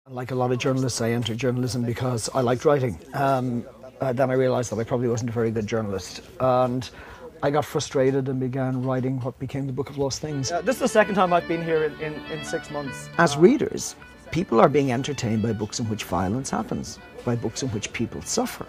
Like a lot of journalists, I entered journalism because I liked writing. Then I realised that I probably wasn't a very good journalist. And I got frustrated and began writing what became the Book of Lost Things. This is the second time I've been here in 6 months. As readers, people are being entertained by books in which violence happens, by books in which people suffer.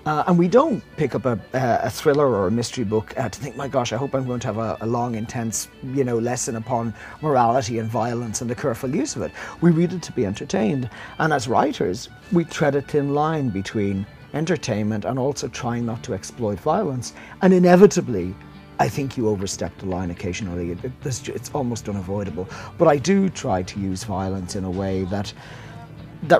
And we don't pick up a thriller or a mystery book to think, my gosh, I hope I'm going to have a long, intense, lesson upon morality and violence and the careful use of it. We read it to be entertained. And as writers, we tread a thin line between entertainment and also trying not to exploit violence. And inevitably, I think you overstep the line occasionally. It's almost unavoidable. But I do try to use violence in a way that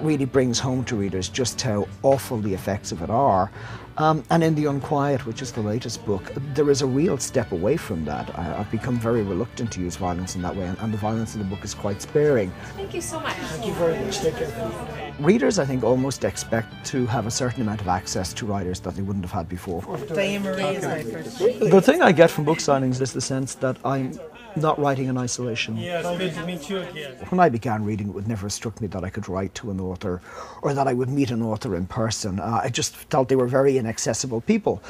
really brings home to readers just how awful the effects of it are. And in The Unquiet, which is the latest book, there is a real step away from that. I've become very reluctant to use violence in that way, and the violence in the book is quite sparing. Thank you so much. Thank you very much. Take care. Readers, I think, almost expect to have a certain amount of access to writers that they wouldn't have had before. The thing I get from book signings is the sense that I'm not writing in isolation. Yes, good to meet you again. When I began reading, it would never have struck me that I could write to an author or that I would meet an author in person. I just felt they were very inaccessible people.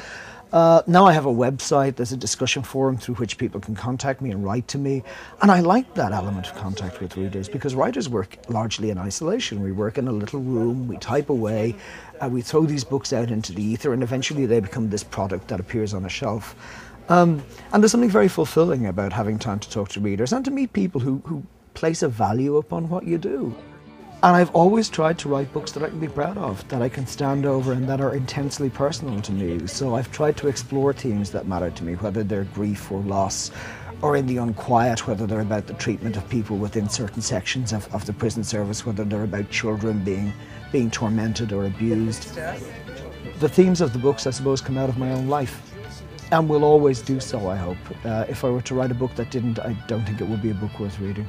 Now I have a website, there's a discussion forum through which people can contact me and write to me. And I like that element of contact with readers because writers work largely in isolation. We work in a little room, we type away, we throw these books out into the ether, and eventually they become this product that appears on a shelf. And there's something very fulfilling about having time to talk to readers and to meet people who place a value upon what you do. And I've always tried to write books that I can be proud of, that I can stand over and that are intensely personal to me. So I've tried to explore themes that matter to me, whether they're grief or loss, or in The Unquiet, whether they're about the treatment of people within certain sections of the prison service, whether they're about children being tormented or abused. The themes of the books, I suppose, come out of my own life. And will always do so, I hope. If I were to write a book that didn't, I don't think it would be a book worth reading.